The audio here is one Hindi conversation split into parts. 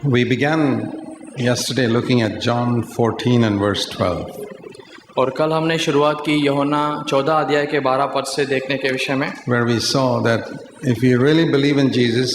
We began yesterday looking at John 14 and verse 12. और कल हमने शुरुआत की यूहन्ना 14 अध्याय के 12 पद से देखने के विषय में, where we saw that if we really believe in Jesus,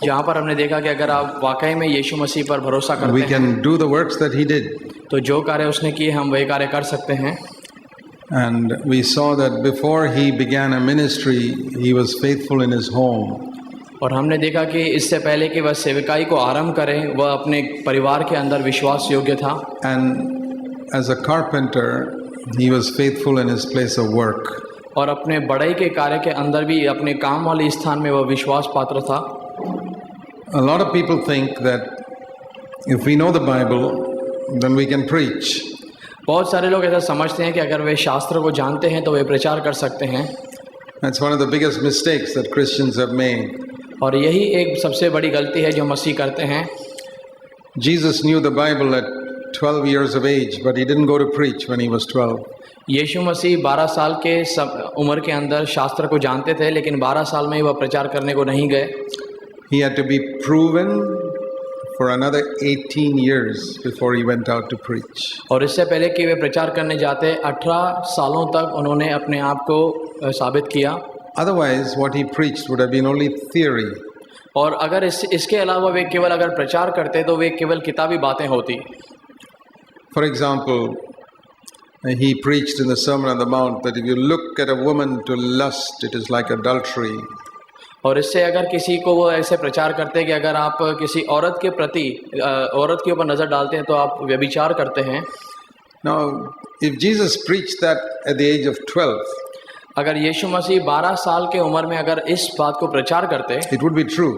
जहाँ पर हमने देखा कि अगर आप वाकई में यीशु मसीह पर भरोसा we करते हैं can do the works that he did. तो जो कार्य उसने किए हम वही कार्य कर सकते हैं। And we saw that before he began a ministry, he was faithful in his home. और हमने देखा कि इससे पहले कि वह सेवकाई को आरंभ करें, वह अपने परिवार के अंदर विश्वास योग्य था। And as a carpenter, he was faithful in his place of work. और अपने बढ़ई के कार्य के अंदर भी अपने काम वाले स्थान में वह विश्वास पात्र था। A lot of people think that if we know the Bible, then we can preach. बहुत सारे लोग ऐसा समझते हैं कि अगर वे शास्त्र को जानते हैं तो वे प्रचार कर सकते हैं। That's one of the biggest mistakes that Christians have made. और यही एक सबसे बड़ी गलती है जो मसीह करते हैं। Jesus knew the Bible at 12 years of age, but he didn't go to preach when he was 12. यीशु मसीह 12 साल के उम्र के अंदर शास्त्र को जानते थे, लेकिन 12 साल में ही वह प्रचार करने को नहीं गए। He had to be proven for another 18 years before he went out to preach. और इससे पहले कि वे प्रचार करने जाते 18 सालों तक उन्होंने अपने आप को साबित किया। Otherwise, what he preached would have been only theory. और अगर इसके अलावा वे केवल अगर प्रचार करते तो वे केवल किताबी बातें होती। For example, he preached in the Sermon on the Mount that if you look at a woman to lust, it is like adultery. और इससे अगर किसी को वो ऐसे प्रचार करते कि अगर आप किसी औरत के प्रति औरत के ऊपर नज़र डालते हैं तो आप व्यभिचार करते हैं। Now, if Jesus preached that at the age of 12, अगर यीशु मसीह 12 साल के उम्र में अगर इस बात को प्रचार करते, it would be true.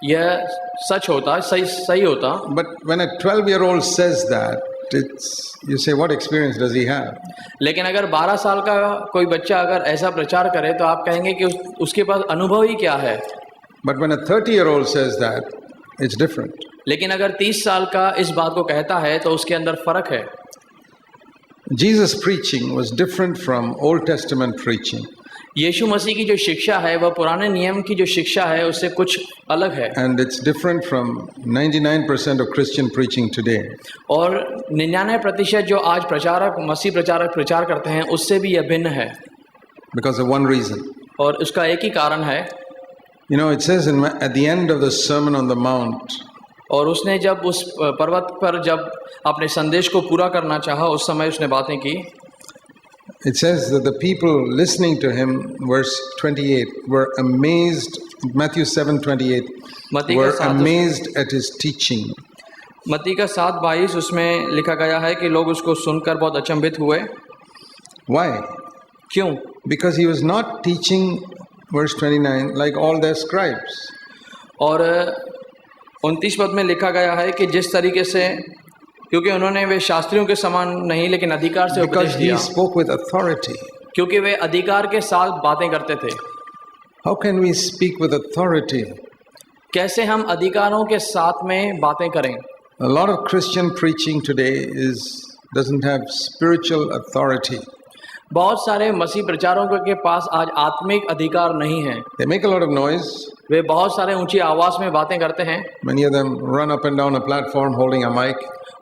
यह सच होता, सही होता। But when a 12-year-old says that, you say, what experience does he have? लेकिन अगर 12 साल का कोई बच्चा अगर ऐसा प्रचार करे तो आप कहेंगे कि उसके पास अनुभव ही क्या है। But when a 30-year-old says that, it's different. लेकिन अगर 30 साल का इस बात को कहता है तो उसके अंदर फर्क है। Jesus' preaching was different from Old Testament preaching. यीशु मसीह की जो शिक्षा है वह पुराने नियम की जो शिक्षा है उससे कुछ अलग है। And it's different from 99% of Christian preaching today. और 99% जो आज मसीह प्रचारक प्रचार करते हैं उससे भी यह भिन्न है। Because of one reason. और उसका एक ही कारण है। You know, it says at the end of the Sermon on the Mount, और उसने जब उस पर्वत पर जब अपने संदेश को पूरा करना चाहा उस समय उसने बातें की। It says that the people listening to him, verse 28, were amazed. Matthew 7:28, were amazed at his teaching. मत्ती का 7:22 उसमें लिखा गया है कि लोग उसको सुनकर बहुत अचंभित हुए। Why? क्यों? Because he was not teaching, verse 29, like all their scribes. और 29 पद में लिखा गया है कि जिस तरीके से, क्योंकि उन्होंने वे शास्त्रियों के समान नहीं लेकिन अधिकार से उपदेश दिया। Because he spoke with authority. क्योंकि वे अधिकार के साथ बातें करते थे। How can we speak with authority? कैसे हम अधिकारों के साथ में बातें करें? A lot of Christian preaching today doesn't have spiritual authority. बहुत सारे मसीह प्रचारों के पास आज आत्मिक अधिकार नहीं है। They make a lot of noise. वे बहुत सारे ऊंची आवाज में बातें करते हैं। Many of them run up and down a platform holding a mic.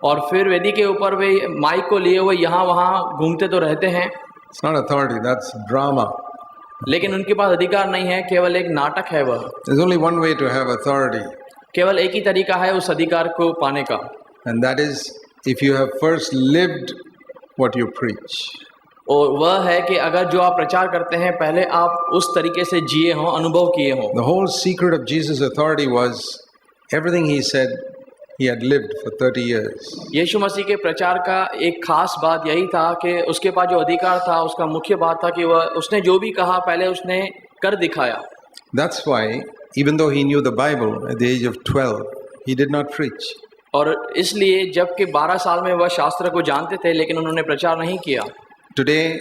और फिर वेदी के ऊपर वे माइक को लिए हुए यहाँ वहाँ घूमते तो रहते हैं। It's not authority, that's drama. लेकिन उनके पास अधिकार नहीं है, केवल एक नाटक है वह। There's only one way to have authority. केवल एक ही तरीका है उस अधिकार को पाने का। And that is if you have first lived what you preach. और वह है कि अगर जो आप प्रचार करते हैं पहले आप उस तरीके से जिए हों, अनुभव किए हों। The whole secret of Jesus' authority was everything he said he had lived for 30 years. यीशु मसीह के प्रचार का एक खास बात यही था कि उसके पास जो अधिकार था उसका मुख्य बात था कि वह उसने जो भी कहा पहले उसने कर दिखाया। That's why even though he knew the Bible at the age of 12, he did not preach. और इसलिए जबकि 12 साल में वह शास्त्र को जानते थे लेकिन उन्होंने प्रचार नहीं किया। Today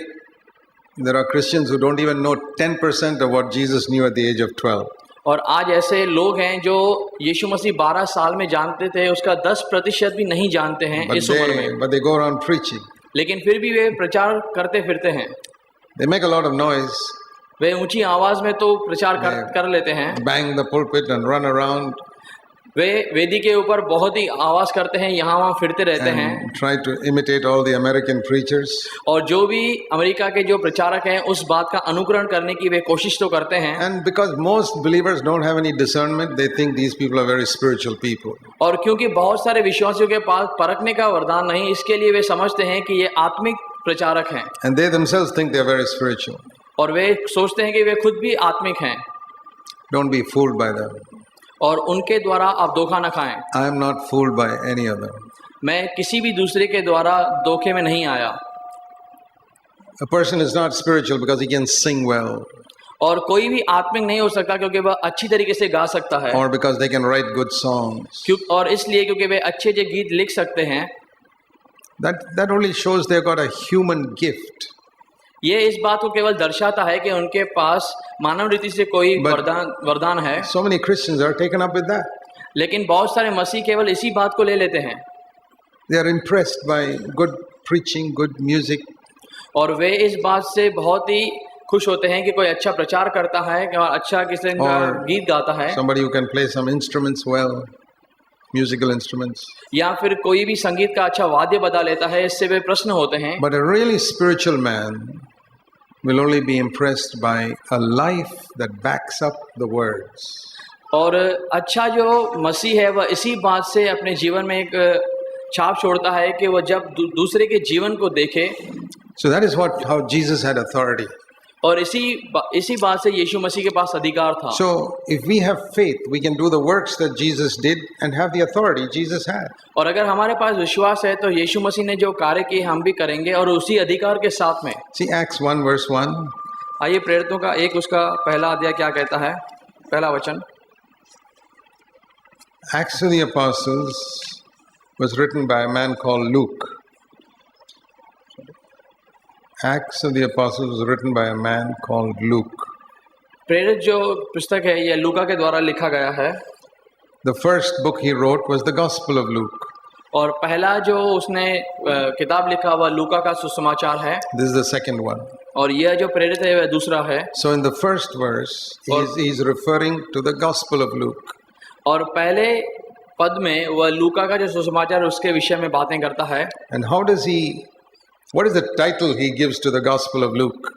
there are Christians who don't even know 10% of what Jesus knew at the age of 12. और आज ऐसे लोग हैं जो यीशु मसीह 12 साल में जानते थे उसका 10% भी नहीं जानते हैं इस उम्र में। But they go around preaching. लेकिन फिर भी वे प्रचार करते फिरते हैं। They make a lot of noise. वे ऊंची आवाज में तो प्रचार कर लेते हैं, bang the pulpit and run around. वे वेदी के ऊपर बहुत ही आवाज करते हैं, यहाँ वहाँ फिरते रहते हैं and try to imitate all the American preachers. और जो भी अमेरिका के जो प्रचारक हैं उस बात का अनुकरण करने की वे कोशिश तो करते हैं। And because most believers don't have any discernment, they think these people are very spiritual people. और क्योंकि बहुत सारे विश्वासियों के पास परखने का वरदान नहीं, इसके लिए वे समझते हैं कि ये आत्मिक प्रचारक हैं And they themselves think they are very spiritual. और वे सोचते हैं कि वे खुद भी आत्मिक हैं Don't be fooled by them. और उनके द्वारा आप धोखा न खाएं। I am not fooled by any other. मैं किसी भी दूसरे के द्वारा धोखे में नहीं आया। A person is not spiritual because he can sing well, और कोई भी आत्मिक नहीं हो सकता क्योंकि वह अच्छी तरीके से गा सकता है or because they can write good songs. और इसलिए क्योंकि वे अच्छे अच्छे गीत लिख सकते हैं। That only shows they've got a human gift. ये इस बात को केवल दर्शाता है कि उनके पास मानव रीति से कोई वरदान है। So many Christians are taken up with that. लेकिन बहुत सारे मसीह केवल इसी बात को ले लेते हैं। They are impressed by good preaching, good music. और वे इस बात से बहुत ही खुश होते हैं कि कोई अच्छा प्रचार करता है और अच्छा किसी का गीत गाता है। Somebody who can play some instruments well, musical instruments. या फिर कोई भी संगीत का अच्छा वाद्य बजा लेता है, इससे वे प्रश्न होते हैं। But a really spiritual man will only be impressed by a life that backs up the words. और अच्छा जो मसीह है वह इसी बात से अपने जीवन में एक छाप छोड़ता है कि वह जब दूसरे के जीवन को देखे। So that is how Jesus had authority. और इसी बात से यीशु मसीह के पास अधिकार था। So if we have faith, we can do the works that Jesus did and have the authority Jesus had. और अगर हमारे पास विश्वास है तो यीशु मसीह ने जो कार्य किए हम भी करेंगे और उसी अधिकार के साथ में। See Acts 1 verse 1. आइए प्रेरितों का एक उसका पहला अध्याय क्या कहता है, पहला वचन। Acts of the Apostles was written by a man called Luke. Acts of the Apostles was written by a man called Luke. प्रेरित जो पुस्तक है यह लूका के द्वारा लिखा गया है। The first book he wrote was the Gospel of Luke. और पहला जो उसने किताब लिखा वह लूका का सुसमाचार है। This is the second one. और यह जो प्रेरित है वह दूसरा है। So in the first verse he is referring to the Gospel of Luke. और पहले पद में वह लूका का जो सुसमाचार उसके विषय में बातें करता है। And what is the title he gives to the Gospel of Luke?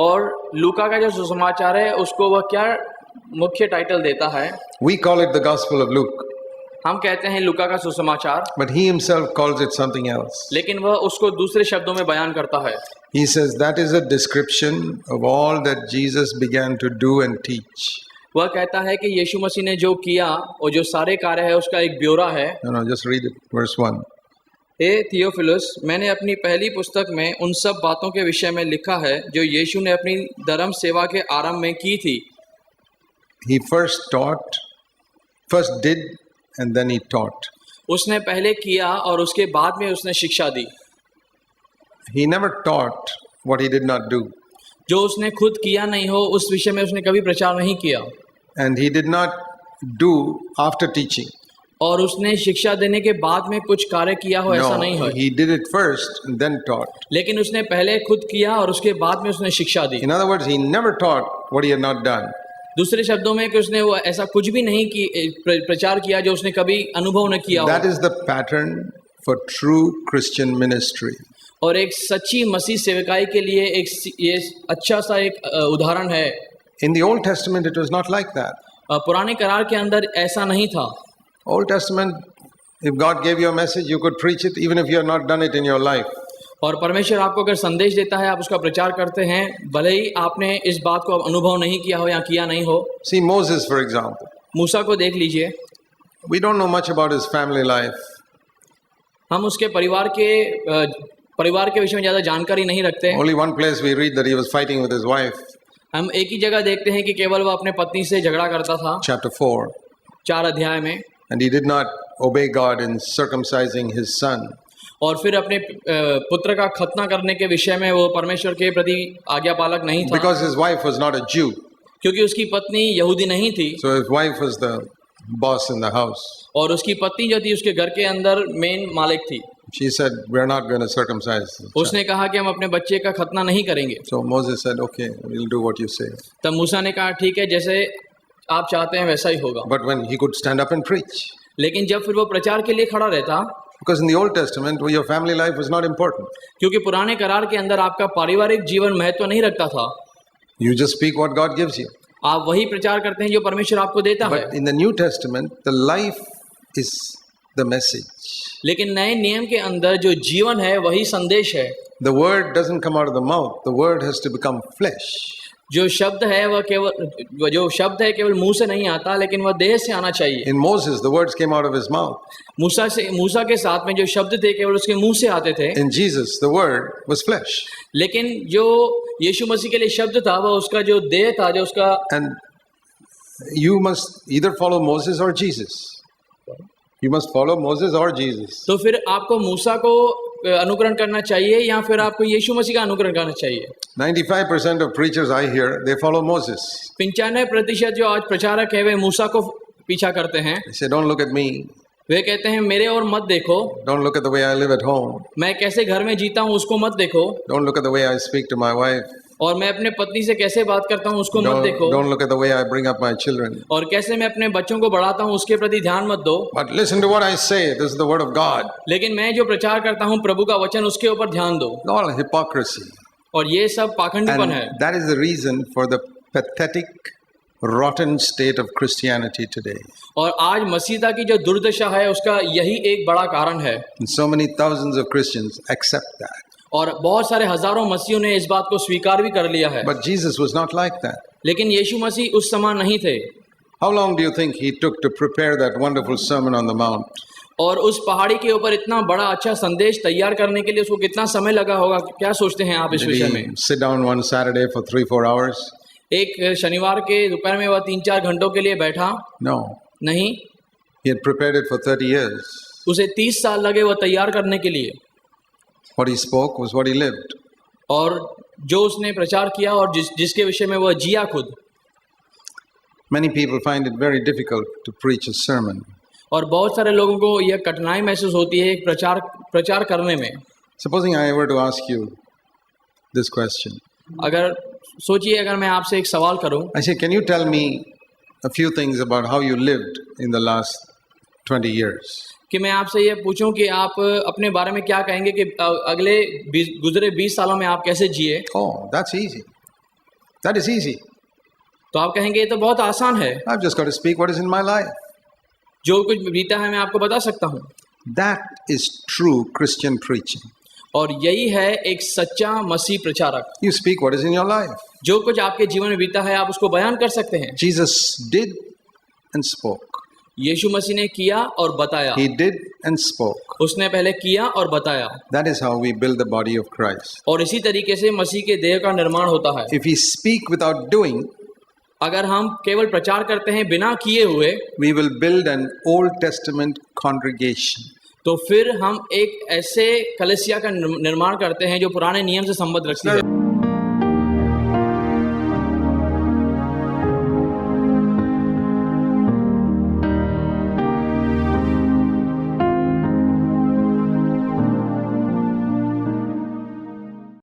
और लूका का जो सुसमाचार है उसको वह क्या मुख्य टाइटल देता है? We call it the Gospel of Luke. हम कहते हैं लूका का सुसमाचार। But he himself calls it something else. लेकिन वह उसको दूसरे शब्दों में बयान करता है। He says that is a description of all that Jesus began to do and teach. वह कहता है कि यीशु मसीह ने जो किया और जो सारे कार्य है उसका एक ब्यौरा है। No, just read it, verse 1. Hey Theophilus, मैंने अपनी पहली पुस्तक में उन सब बातों के विषय में लिखा है जो यीशु ने अपनी धर्म सेवा के आरंभ में की थी। He first did and then he taught. उसने पहले किया और उसके बाद में उसने शिक्षा दी। He never taught what he did not do. जो उसने खुद किया नहीं हो उस विषय में उसने कभी प्रचार नहीं किया। And he did not do after teaching. और उसने शिक्षा देने के बाद में कुछ कार्य किया हो ऐसा नहीं है। He did it first and then taught. लेकिन उसने पहले खुद किया और उसके बाद में उसने शिक्षा दी। In other words, he never taught what he had not done. दूसरे शब्दों में कि उसने वो ऐसा कुछ भी नहीं प्रचार किया जो उसने कभी अनुभव न किया हो। That is the pattern for true Christian ministry. और एक सच्ची मसीह सेवकाई के लिए ये अच्छा सा एक उदाहरण है। In the Old Testament it was not like that. पुराने करार के अंदर ऐसा नहीं था। Old Testament, if God gave you a message, you could preach it even if you have not done it in your life. और परमेश्वर आपको अगर संदेश देता है आप उसका प्रचार करते हैं भले ही आपने इस बात को अनुभव नहीं किया हो या किया नहीं हो। See Moses for example. मूसा को देख लीजिए। We don't know much about his family life. हम उसके परिवार के विषय में ज़्यादा जानकारी नहीं रखते। Only one place we read that he was fighting with his wife. हम एक ही जगह देखते हैं कि केवल वह अपने पत्नी से झगड़ा करता था। Chapter 4. 4 अध्याय में। And he did not obey God in circumcising his son. और फिर अपने पुत्र का खतना करने के विषय में वो परमेश्वर के प्रति आज्ञापालक नहीं था। Because his wife was not a Jew. क्योंकि उसकी पत्नी यहूदी नहीं थी। So his wife was the boss in the house. और उसकी पत्नी जो थी उसके घर के अंदर मेन मालिक थी। She said, "We are not going to circumcise." उसने कहा कि हम अपने बच्चे का खतना नहीं करेंगे। So Moses said, "Okay, we'll do what you say." तब मूसा ने कहा ठीक है जैसे आप चाहते हैं वैसा ही होगा। But when he could stand up and preach. लेकिन जब फिर वो प्रचार के लिए खड़ा रहता, because in the Old Testament your family life was not important. क्योंकि पुराने करार के अंदर आपका पारिवारिक जीवन महत्व नहीं रखता था, You just speak what God gives you. आप वही प्रचार करते हैं जो परमेश्वर आपको देता है। But in the New Testament, the life is the message. लेकिन नए नियम के अंदर जो जीवन है वही संदेश है। The word doesn't come out of the mouth. The word has to become flesh. जो शब्द है वह केवल मुंह से नहीं आता, लेकिन वह देह से आना चाहिए। In Moses, the words came out of his mouth. मूसा के साथ में जो शब्द थे केवल उसके मुंह से आते थे। In Jesus, the word was flesh. लेकिन जो यीशु मसीह के लिए शब्द था वह उसका जो देह था, जो उसका। And you must either follow Moses or Jesus. You must follow Moses or Jesus. तो फिर आपको मूसा को अनुकरण करना चाहिए या फिर आपको यीशु मसीह का अनुकरण करना चाहिए। 95% of preachers I hear, they follow Moses. 95% जो आज प्रचारक है वे मूसा को पीछा करते हैं। They say, don't look at me. वे कहते हैं मेरे और मत देखो। Don't look at the way I live at home. मैं कैसे घर में जीता हूँ उसको मत देखो। Don't look at the way I speak to my wife. और मैं अपने पत्नी से कैसे बात करता हूँ उसको मत देखो। Don't look at the way I bring up my children. और कैसे मैं अपने बच्चों को बढ़ाता हूँ उसके प्रति ध्यान मत दो। But listen to what I say. This is the word of God. लेकिन मैं जो प्रचार करता हूँ प्रभु का वचन, उसके ऊपर ध्यान दो। All hypocrisy. और ये सब पाखंडीपन है। And that is the reason for the pathetic, rotten state of Christianity today. और आज मसीहता की जो दुर्दशा है उसका यही एक बड़ा कारण है। And so many thousands of Christians accept that. और बहुत सारे हजारों मसीहों ने इस बात को स्वीकार भी कर लिया है। But Jesus was not like that. लेकिन यीशु मसीह उस समान नहीं थे। How long do you think he took to prepare that wonderful sermon on the mount? और उस पहाड़ी के ऊपर इतना बड़ा अच्छा संदेश तैयार करने के लिए उसको कितना समय लगा होगा, क्या सोचते हैं आप इस विषय में? Sit down one Saturday for 3-4 hours? एक शनिवार के दोपहर में वह 3-4 घंटों के लिए बैठा? No. नहीं। He had prepared it for 30 years. उसे 30 साल लगे वह तैयार करने के लिए। What he spoke was what he lived. और जो उसने प्रचार किया और जिसके विषय में वह जिया खुद। Many people find it very difficult to preach a sermon. और बहुत सारे लोगों को यह कठिनाई महसूस होती है प्रचार करने में। Supposing I were to ask you this question. अगर सोचिए, अगर मैं आपसे एक सवाल करूं। I say, can you tell me a few things about how you lived in the last 20 years? कि मैं आपसे ये पूछूं कि आप अपने बारे में क्या कहेंगे कि अगले गुजरे 20 सालों में आप कैसे जिए? Oh, that's easy. That is easy. तो आप कहेंगे ये तो बहुत आसान है। I've just got to speak what is in my life. जो कुछ बीता है मैं आपको बता सकता हूँ। That is true Christian preaching. और यही है एक सच्चा मसीह प्रचारक। You speak what is in your life. जो कुछ आपके जीवन में बीता है आप उसको बयान कर सकते हैं। Jesus did and spoke. यीशु मसीह ने किया और बताया। He did and spoke. उसने पहले किया और बताया। That is how we build the body of Christ. और इसी तरीके से मसीह के देह का निर्माण होता है। If we speak without doing, अगर हम केवल प्रचार करते हैं बिना किए हुए, we will build an Old Testament congregation. तो फिर हम एक ऐसे कलीसिया का निर्माण करते हैं जो पुराने नियम से संबंध रखती है।